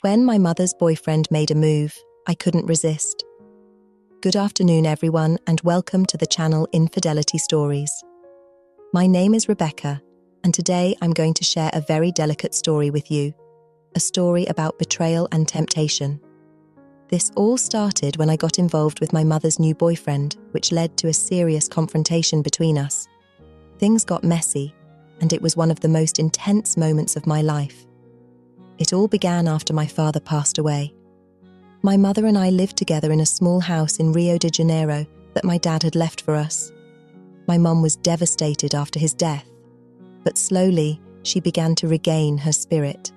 When my mother's boyfriend made a move, I couldn't resist. Good afternoon, everyone, and welcome to the channel Infidelity Stories. My name is Rebecca, and today I'm going to share a very delicate story with you, a story about betrayal and temptation. This all started when I got involved with my mother's new boyfriend, which led to a serious confrontation between us. Things got messy, and it was one of the most intense moments of my life. It all began after my father passed away. My mother and I lived together in a small house in Rio de Janeiro that my dad had left for us. My mum was devastated after his death, but slowly she began to regain her spirit.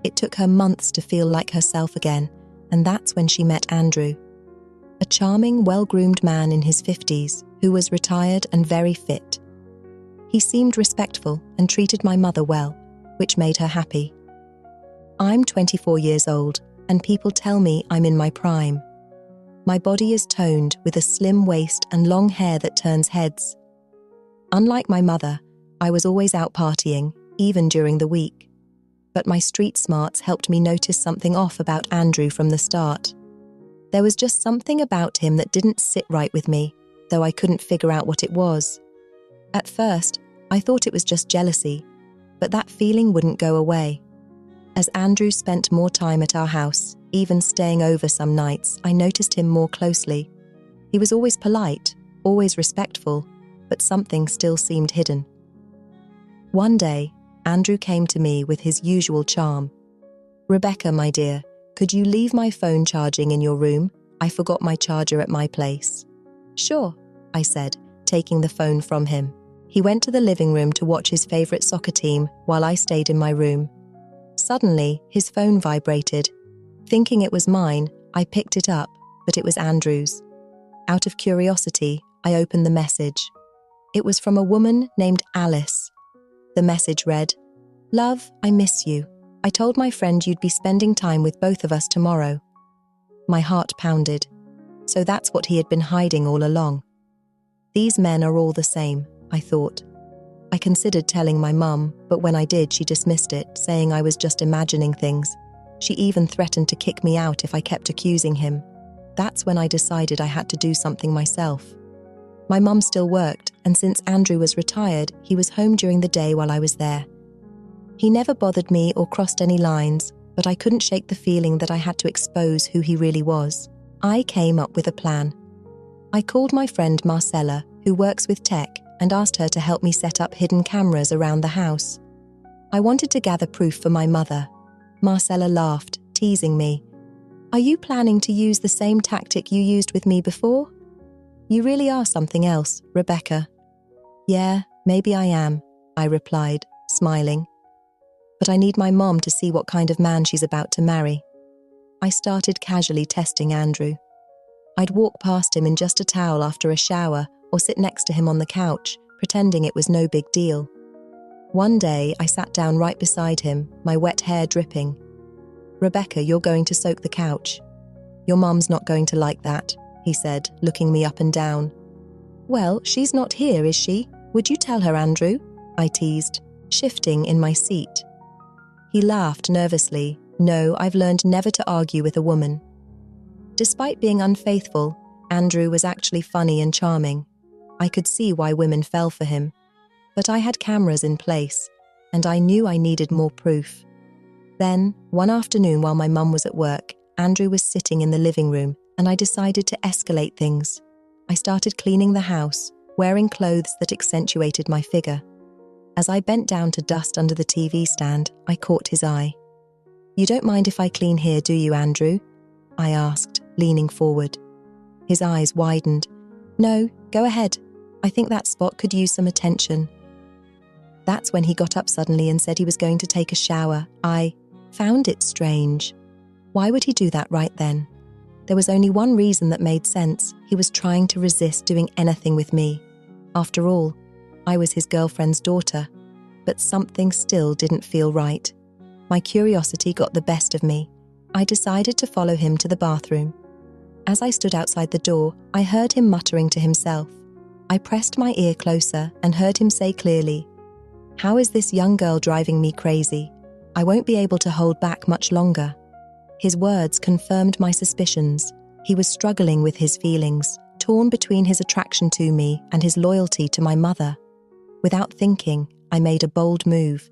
It took her months to feel like herself again, and that's when she met Andrew, a charming, well-groomed man in his 50s who was retired and very fit. He seemed respectful and treated my mother well, which made her happy. I'm 24 years old, and people tell me I'm in my prime. My body is toned with a slim waist and long hair that turns heads. Unlike my mother, I was always out partying, even during the week. But my street smarts helped me notice something off about Andrew from the start. There was just something about him that didn't sit right with me, though I couldn't figure out what it was. At first, I thought it was just jealousy, but that feeling wouldn't go away. As Andrew spent more time at our house, even staying over some nights, I noticed him more closely. He was always polite, always respectful, but something still seemed hidden. One day, Andrew came to me with his usual charm. "Rebecca, my dear, could you leave my phone charging in your room? I forgot my charger at my place." "Sure," I said, taking the phone from him. He went to the living room to watch his favorite soccer team while I stayed in my room. Suddenly, his phone vibrated. Thinking it was mine, I picked it up, but it was Andrew's. Out of curiosity, I opened the message. It was from a woman named Alice. The message read, "Love, I miss you. I told my friend you'd be spending time with both of us tomorrow." My heart pounded. So that's what he had been hiding all along. These men are all the same, I thought. I considered telling my mum, but when I did, she dismissed it, saying I was just imagining things. She even threatened to kick me out if I kept accusing him. That's when I decided I had to do something myself. My mum still worked, and since Andrew was retired, he was home during the day while I was there. He never bothered me or crossed any lines, but I couldn't shake the feeling that I had to expose who he really was. I came up with a plan. I called my friend Marcella, who works with tech, and asked her to help me set up hidden cameras around the house. I wanted to gather proof for my mother. Marcella laughed, teasing me. "Are you planning to use the same tactic you used with me before? You really are something else, Rebecca." "Yeah, maybe I am," I replied, smiling. "But I need my mom to see what kind of man she's about to marry." I started casually testing Andrew. I'd walk past him in just a towel after a shower, or sit next to him on the couch, pretending it was no big deal. One day, I sat down right beside him, my wet hair dripping. "Rebecca, you're going to soak the couch." "Your mum's not going to like that," he said, looking me up and down. "Well, she's not here, is she? Would you tell her, Andrew?" I teased, shifting in my seat. He laughed nervously. "No, I've learned never to argue with a woman." Despite being unfaithful, Andrew was actually funny and charming. I could see why women fell for him. But I had cameras in place, and I knew I needed more proof. Then, one afternoon while my mum was at work, Andrew was sitting in the living room, and I decided to escalate things. I started cleaning the house, wearing clothes that accentuated my figure. As I bent down to dust under the TV stand, I caught his eye. "You don't mind if I clean here, do you, Andrew?" I asked, leaning forward. His eyes widened. "No, go ahead. I think that spot could use some attention." That's when he got up suddenly and said he was going to take a shower. I found it strange. Why would he do that right then? There was only one reason that made sense. He was trying to resist doing anything with me. After all, I was his girlfriend's daughter. But something still didn't feel right. My curiosity got the best of me. I decided to follow him to the bathroom. As I stood outside the door, I heard him muttering to himself. I pressed my ear closer and heard him say clearly, "How is this young girl driving me crazy? I won't be able to hold back much longer." His words confirmed my suspicions. He was struggling with his feelings, torn between his attraction to me and his loyalty to my mother. Without thinking, I made a bold move.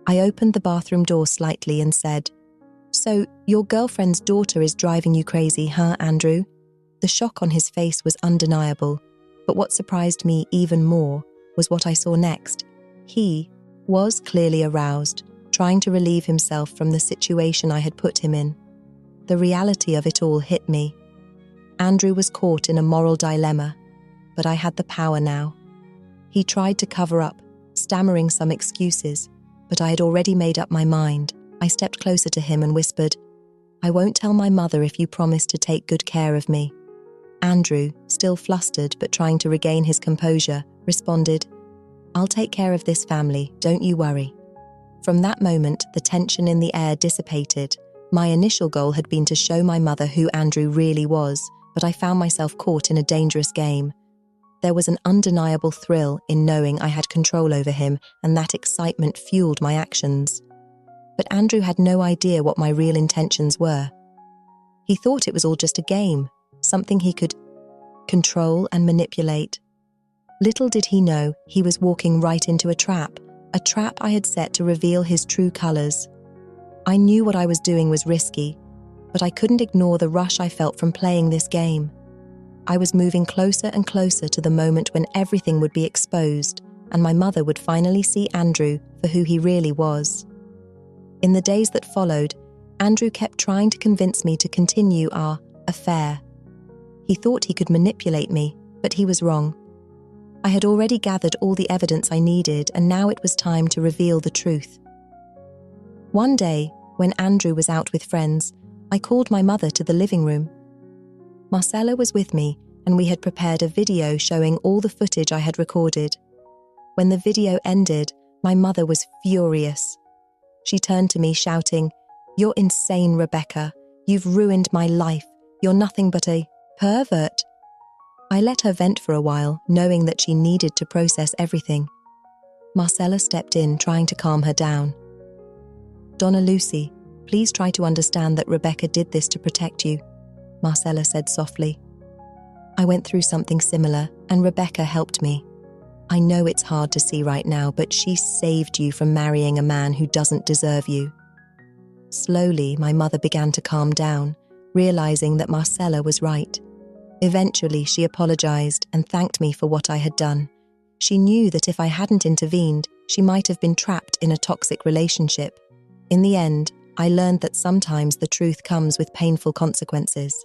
I opened the bathroom door slightly and said, "So, your girlfriend's daughter is driving you crazy, huh, Andrew?" The shock on his face was undeniable, but what surprised me even more was what I saw next. He was clearly aroused, trying to relieve himself from the situation I had put him in. The reality of it all hit me. Andrew was caught in a moral dilemma, but I had the power now. He tried to cover up, stammering some excuses, but I had already made up my mind. I stepped closer to him and whispered, "I won't tell my mother if you promise to take good care of me." Andrew, still flustered but trying to regain his composure, responded, "I'll take care of this family, don't you worry." From that moment, the tension in the air dissipated. My initial goal had been to show my mother who Andrew really was, but I found myself caught in a dangerous game. There was an undeniable thrill in knowing I had control over him, and that excitement fueled my actions. But Andrew had no idea what my real intentions were. He thought it was all just a game, something he could control and manipulate. Little did he know he was walking right into a trap I had set to reveal his true colours. I knew what I was doing was risky, but I couldn't ignore the rush I felt from playing this game. I was moving closer and closer to the moment when everything would be exposed and my mother would finally see Andrew for who he really was. In the days that followed, Andrew kept trying to convince me to continue our affair. He thought he could manipulate me, but he was wrong. I had already gathered all the evidence I needed, and now it was time to reveal the truth. One day, when Andrew was out with friends, I called my mother to the living room. Marcella was with me, and we had prepared a video showing all the footage I had recorded. When the video ended, my mother was furious. She turned to me shouting, "You're insane, Rebecca. You've ruined my life. You're nothing but a pervert." I let her vent for a while, knowing that she needed to process everything. Marcella stepped in, trying to calm her down. "Donna Lucy, please try to understand that Rebecca did this to protect you," Marcella said softly. "I went through something similar, and Rebecca helped me. I know it's hard to see right now, but she saved you from marrying a man who doesn't deserve you." Slowly, my mother began to calm down, realizing that Marcella was right. Eventually, she apologized and thanked me for what I had done. She knew that if I hadn't intervened, she might have been trapped in a toxic relationship. In the end, I learned that sometimes the truth comes with painful consequences.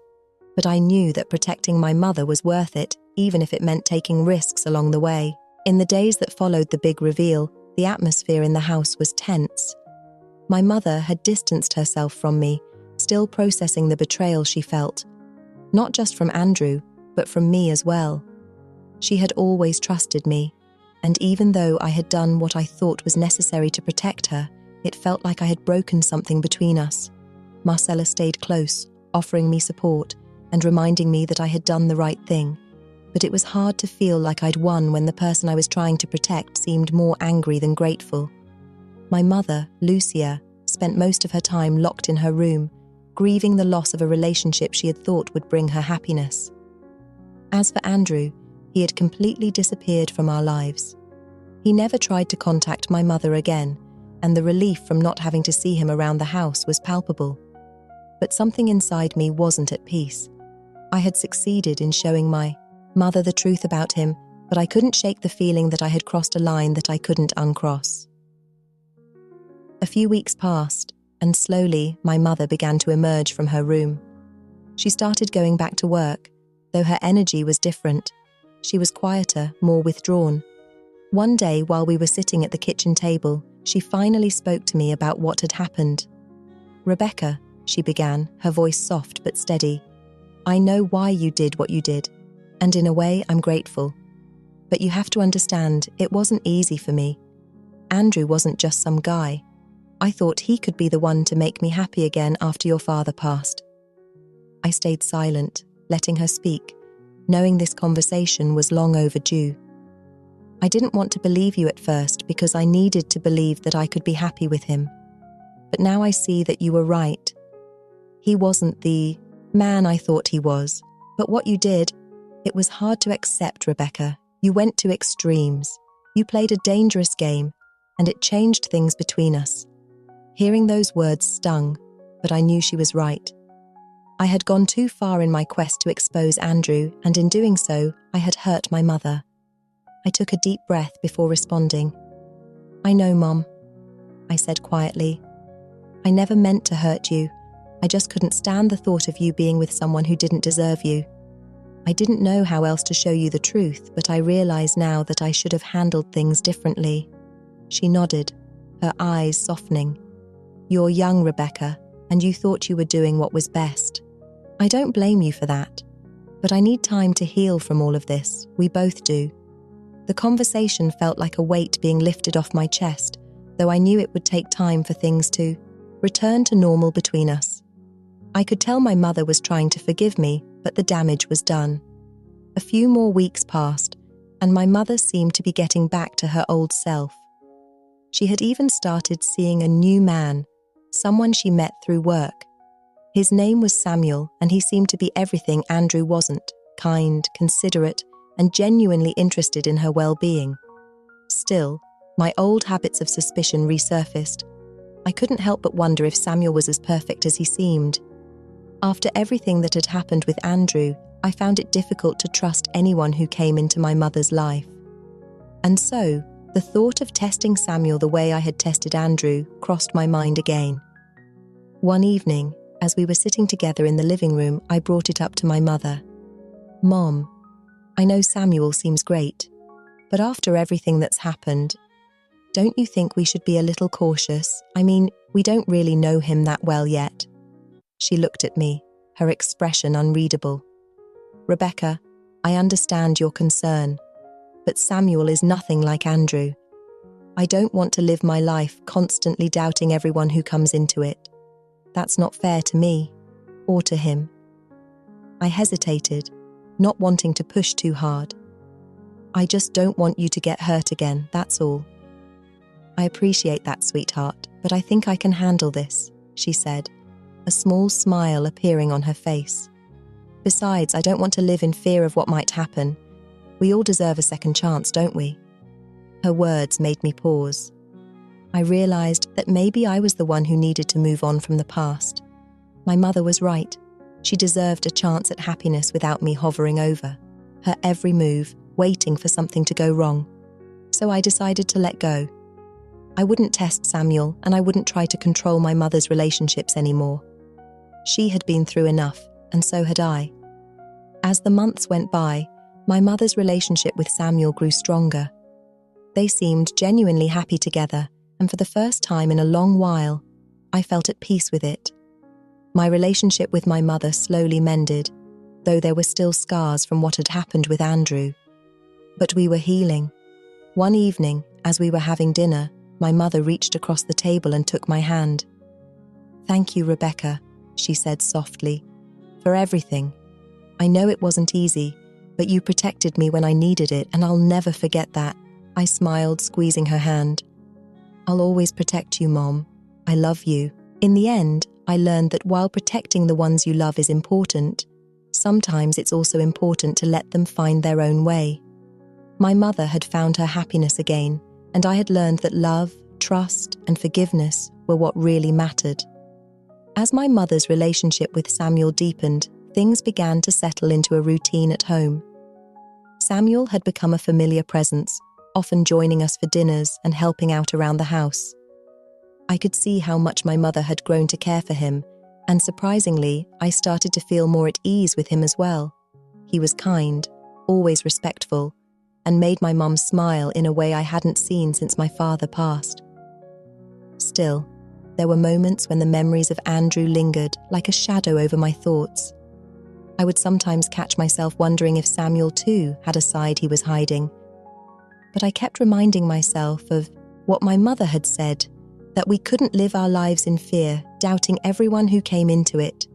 But I knew that protecting my mother was worth it, even if it meant taking risks along the way. In the days that followed the big reveal, the atmosphere in the house was tense. My mother had distanced herself from me, still processing the betrayal she felt. Not just from Andrew, but from me as well. She had always trusted me, and even though I had done what I thought was necessary to protect her, it felt like I had broken something between us. Marcella stayed close, offering me support and reminding me that I had done the right thing. But it was hard to feel like I'd won when the person I was trying to protect seemed more angry than grateful. My mother, Lucia, spent most of her time locked in her room, grieving the loss of a relationship she had thought would bring her happiness. As for Andrew, he had completely disappeared from our lives. He never tried to contact my mother again, and the relief from not having to see him around the house was palpable. But something inside me wasn't at peace. I had succeeded in showing my mother the truth about him, but I couldn't shake the feeling that I had crossed a line that I couldn't uncross. A few weeks passed, and slowly my mother began to emerge from her room. She started going back to work, though her energy was different. She was quieter, more withdrawn. One day, while we were sitting at the kitchen table, she finally spoke to me about what had happened. "Rebecca," she began, her voice soft but steady, "I know why you did what you did, and in a way I'm grateful. But you have to understand, it wasn't easy for me. Andrew wasn't just some guy. I thought he could be the one to make me happy again after your father passed." I stayed silent, letting her speak, knowing this conversation was long overdue. "I didn't want to believe you at first because I needed to believe that I could be happy with him. but now I see that you were right. He wasn't the man I thought he was, but what you did, it was hard to accept, Rebecca. You went to extremes. You played a dangerous game, and it changed things between us. Hearing those words stung, but I knew she was right. I had gone too far in my quest to expose Andrew, and in doing so, I had hurt my mother. I took a deep breath before responding. I know, Mom, I said quietly. I never meant to hurt you. I just couldn't stand the thought of you being with someone who didn't deserve you. I didn't know how else to show you the truth, but I realize now that I should have handled things differently. She nodded, her eyes softening. You're young, Rebecca, and you thought you were doing what was best. I don't blame you for that, but I need time to heal from all of this. We both do. The conversation felt like a weight being lifted off my chest, though I knew it would take time for things to return to normal between us. I could tell my mother was trying to forgive me, but the damage was done. A few more weeks passed, and my mother seemed to be getting back to her old self. She had even started seeing a new man, someone she met through work. His name was Samuel, and he seemed to be everything Andrew wasn't: kind, considerate, and genuinely interested in her well-being. Still, my old habits of suspicion resurfaced. I couldn't help but wonder if Samuel was as perfect as he seemed. After everything that had happened with Andrew, I found it difficult to trust anyone who came into my mother's life. And so, the thought of testing Samuel the way I had tested Andrew crossed my mind again. One evening, as we were sitting together in the living room, I brought it up to my mother. Mom, I know Samuel seems great, but after everything that's happened, don't you think we should be a little cautious? I mean, we don't really know him that well yet. She looked at me, her expression unreadable. Rebecca, I understand your concern, but Samuel is nothing like Andrew. I don't want to live my life constantly doubting everyone who comes into it. That's not fair to me, or to him. I hesitated, not wanting to push too hard. I just don't want you to get hurt again, that's all. I appreciate that, sweetheart, but I think I can handle this, she said, a small smile appearing on her face. Besides, I don't want to live in fear of what might happen. We all deserve a second chance, don't we? Her words made me pause. I realized that maybe I was the one who needed to move on from the past. My mother was right. She deserved a chance at happiness without me hovering over her every move, waiting for something to go wrong. So I decided to let go. I wouldn't test Samuel, and I wouldn't try to control my mother's relationships anymore. She had been through enough, and so had I. As the months went by, my mother's relationship with Samuel grew stronger. They seemed genuinely happy together, and for the first time in a long while, I felt at peace with it. My relationship with my mother slowly mended, though there were still scars from what had happened with Andrew. But we were healing. One evening, as we were having dinner, my mother reached across the table and took my hand. Thank you, Rebecca, she said softly, for everything. I know it wasn't easy, but you protected me when I needed it, and I'll never forget that. I smiled, squeezing her hand. I'll always protect you, Mom. I love you. In the end, I learned that while protecting the ones you love is important, sometimes it's also important to let them find their own way. My mother had found her happiness again, and I had learned that love, trust, and forgiveness were what really mattered. As my mother's relationship with Samuel deepened, things began to settle into a routine at home. Samuel had become a familiar presence, often joining us for dinners and helping out around the house. I could see how much my mother had grown to care for him, and surprisingly, I started to feel more at ease with him as well. He was kind, always respectful, and made my mum smile in a way I hadn't seen since my father passed. Still, there were moments when the memories of Andrew lingered like a shadow over my thoughts. I would sometimes catch myself wondering if Samuel too had a side he was hiding. But I kept reminding myself of what my mother had said, that we couldn't live our lives in fear, doubting everyone who came into it.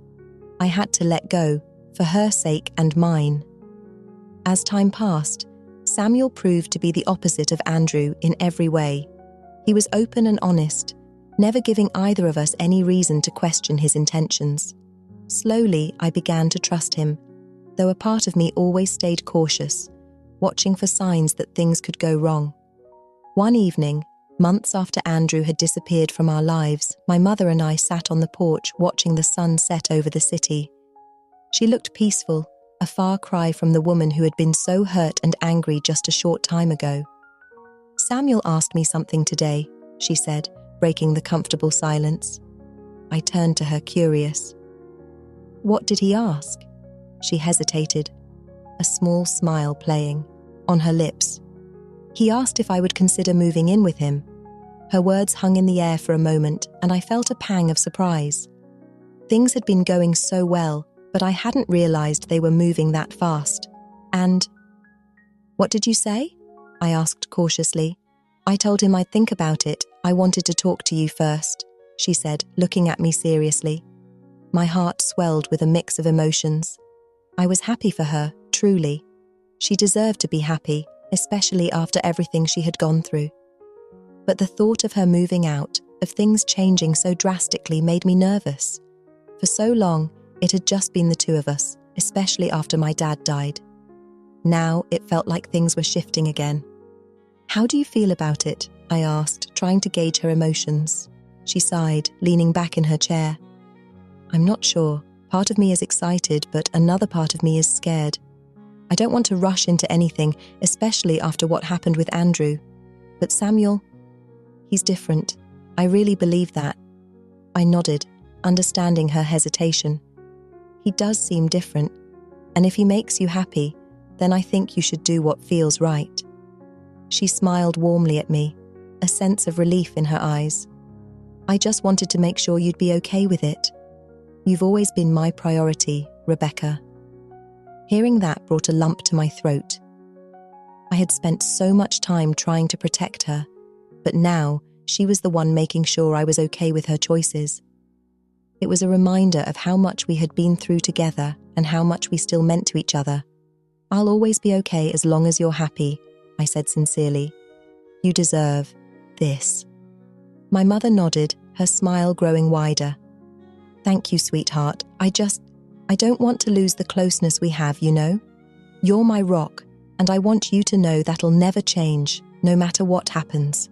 I had to let go, for her sake and mine. As time passed, Samuel proved to be the opposite of Andrew in every way. He was open and honest, never giving either of us any reason to question his intentions. Slowly, I began to trust him, though a part of me always stayed cautious, watching for signs that things could go wrong. One evening, months after Andrew had disappeared from our lives, my mother and I sat on the porch watching the sun set over the city. She looked peaceful, a far cry from the woman who had been so hurt and angry just a short time ago. "Samuel asked me something today," she said, breaking the comfortable silence. I turned to her, curious. "What did he ask?" She hesitated, a small smile playing on her lips. "He asked if I would consider moving in with him." Her words hung in the air for a moment, and I felt a pang of surprise. Things had been going so well, but I hadn't realized they were moving that fast. "And what did you say?" I asked cautiously. "I told him I'd think about it. I wanted to talk to you first," she said, looking at me seriously. My heart swelled with a mix of emotions. I was happy for her, truly. She deserved to be happy, especially after everything she had gone through. But the thought of her moving out, of things changing so drastically, made me nervous. For so long, it had just been the two of us, especially after my dad died. Now it felt like things were shifting again. "How do you feel about it?" I asked, trying to gauge her emotions. She sighed, leaning back in her chair. "I'm not sure. Part of me is excited, but another part of me is scared. I don't want to rush into anything, especially after what happened with Andrew. But Samuel, he's different. I really believe that." I nodded, understanding her hesitation. "He does seem different, and if he makes you happy, then I think you should do what feels right." She smiled warmly at me, a sense of relief in her eyes. "I just wanted to make sure you'd be okay with it. You've always been my priority, Rebecca." Hearing that brought a lump to my throat. I had spent so much time trying to protect her, but now she was the one making sure I was okay with her choices. It was a reminder of how much we had been through together and how much we still meant to each other. "I'll always be okay as long as you're happy," I said sincerely. "You deserve this." My mother nodded, her smile growing wider. "Thank you, sweetheart. I don't want to lose the closeness we have, you know? You're my rock, and I want you to know that'll never change, no matter what happens."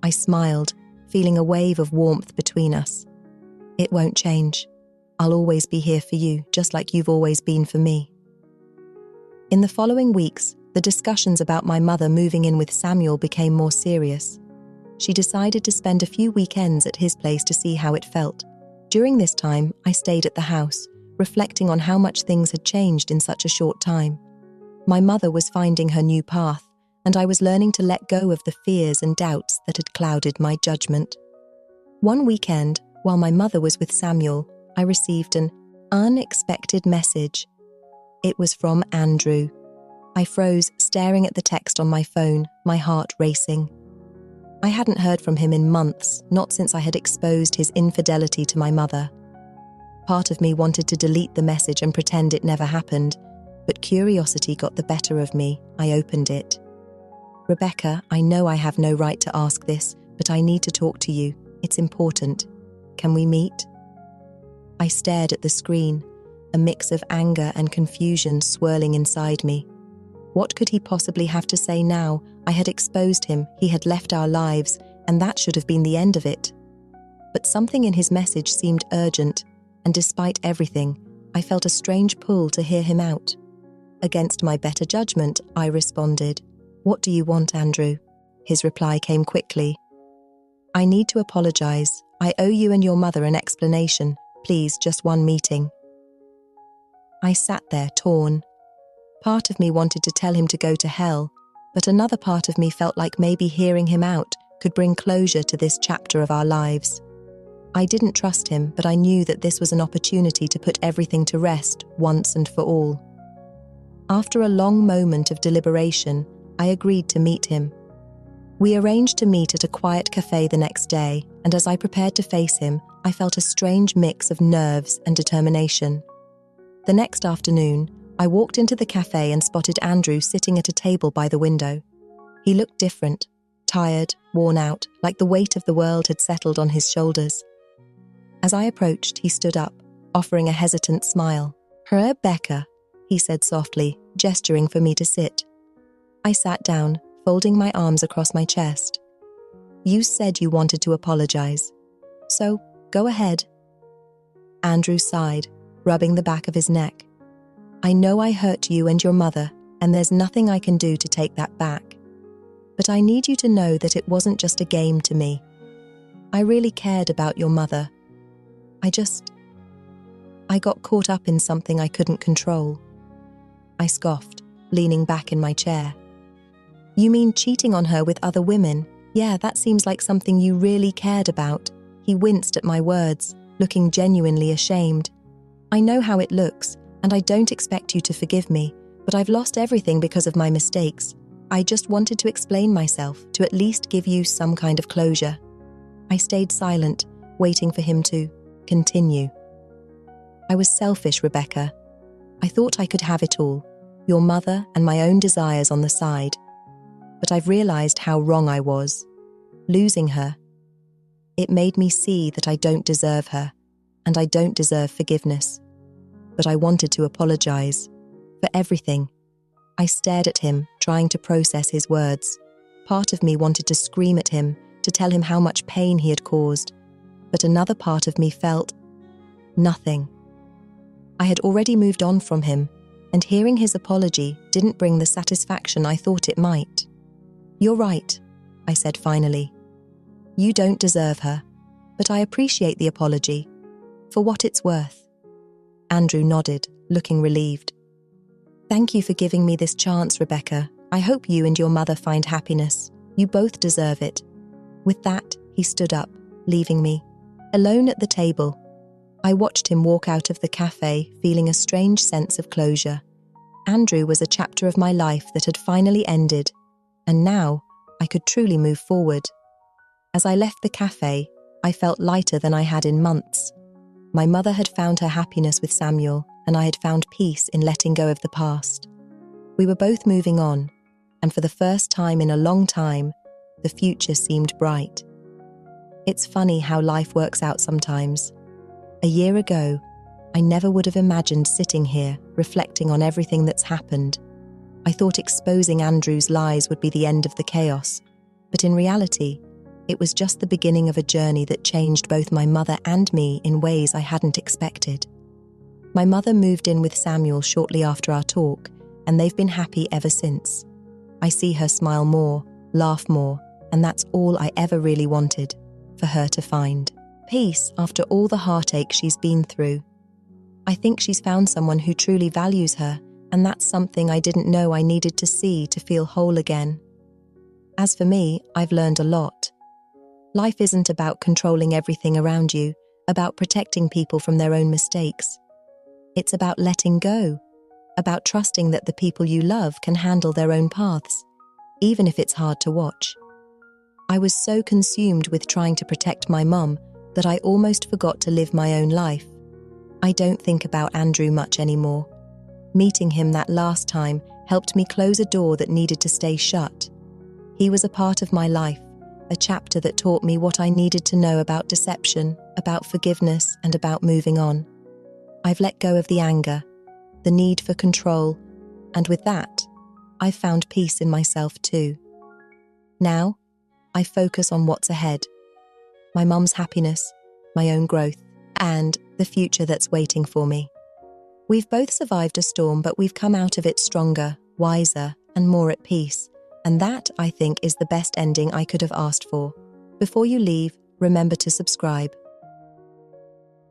I smiled, feeling a wave of warmth between us. "It won't change. I'll always be here for you, just like you've always been for me." In the following weeks, the discussions about my mother moving in with Samuel became more serious. She decided to spend a few weekends at his place to see how it felt. During this time, I stayed at the house, reflecting on how much things had changed in such a short time. My mother was finding her new path, and I was learning to let go of the fears and doubts that had clouded my judgment. One weekend, while my mother was with Samuel, I received an unexpected message. It was from Andrew. I froze, staring at the text on my phone, my heart racing. I hadn't heard from him in months, not since I had exposed his infidelity to my mother. Part of me wanted to delete the message and pretend it never happened, but curiosity got the better of me. I opened it. "Rebecca, I know I have no right to ask this, but I need to talk to you. It's important. Can we meet?" I stared at the screen, a mix of anger and confusion swirling inside me. What could he possibly have to say now? I had exposed him, he had left our lives, and that should have been the end of it. But something in his message seemed urgent, and despite everything, I felt a strange pull to hear him out. Against my better judgment, I responded, "What do you want, Andrew?" His reply came quickly. "I need to apologize. I owe you and your mother an explanation. Please, just one meeting." I sat there, torn. Part of me wanted to tell him to go to hell, but another part of me felt like maybe hearing him out could bring closure to this chapter of our lives. I didn't trust him, but I knew that this was an opportunity to put everything to rest once and for all. After a long moment of deliberation, I agreed to meet him. We arranged to meet at a quiet cafe the next day, and as I prepared to face him, I felt a strange mix of nerves and determination. The next afternoon, I walked into the cafe and spotted Andrew sitting at a table by the window. He looked different, tired, worn out, like the weight of the world had settled on his shoulders. As I approached, he stood up, offering a hesitant smile. "Rebecca," he said softly, gesturing for me to sit. I sat down, folding my arms across my chest. "You said you wanted to apologize, so go ahead." Andrew sighed, rubbing the back of his neck. "I know I hurt you and your mother, and there's nothing I can do to take that back. But I need you to know that it wasn't just a game to me. I really cared about your mother. I got caught up in something I couldn't control." I scoffed, leaning back in my chair. "You mean cheating on her with other women? Yeah, that seems like something you really cared about." He winced at my words, looking genuinely ashamed. "I know how it looks, and I don't expect you to forgive me, but I've lost everything because of my mistakes. I just wanted to explain myself, to at least give you some kind of closure." I stayed silent, waiting for him to continue. "I was selfish, Rebecca. I thought I could have it all, your mother and my own desires on the side. But I've realized how wrong I was. Losing her, it made me see that I don't deserve her, and I don't deserve forgiveness. But I wanted to apologize for everything." I stared at him, trying to process his words. Part of me wanted to scream at him, to tell him how much pain he had caused, but another part of me felt nothing. I had already moved on from him, and hearing his apology didn't bring the satisfaction I thought it might. "You're right," I said finally. "You don't deserve her, but I appreciate the apology, for what it's worth." Andrew nodded, looking relieved. "Thank you for giving me this chance, Rebecca. I hope you and your mother find happiness. You both deserve it." With that, he stood up, leaving me alone at the table. I watched him walk out of the cafe, feeling a strange sense of closure. Andrew was a chapter of my life that had finally ended, and now I could truly move forward. As I left the cafe, I felt lighter than I had in months. My mother had found her happiness with Samuel, and I had found peace in letting go of the past. We were both moving on, and for the first time in a long time, the future seemed bright. It's funny how life works out sometimes. A year ago, I never would have imagined sitting here, reflecting on everything that's happened. I thought exposing Andrew's lies would be the end of the chaos, but in reality, it was just the beginning of a journey that changed both my mother and me in ways I hadn't expected. My mother moved in with Samuel shortly after our talk, and they've been happy ever since. I see her smile more, laugh more, and that's all I ever really wanted, for her to find peace after all the heartache she's been through. I think she's found someone who truly values her, and that's something I didn't know I needed to see to feel whole again. As for me, I've learned a lot. Life isn't about controlling everything around you, about protecting people from their own mistakes. It's about letting go, about trusting that the people you love can handle their own paths, even if it's hard to watch. I was so consumed with trying to protect my mum that I almost forgot to live my own life. I don't think about Andrew much anymore. Meeting him that last time helped me close a door that needed to stay shut. He was a part of my life, a chapter that taught me what I needed to know about deception, about forgiveness, and about moving on. I've let go of the anger, the need for control, and with that, I've found peace in myself too. Now, I focus on what's ahead. My mum's happiness, my own growth, and the future that's waiting for me. We've both survived a storm, but we've come out of it stronger, wiser, and more at peace. And that, I think, is the best ending I could have asked for. Before you leave, remember to subscribe.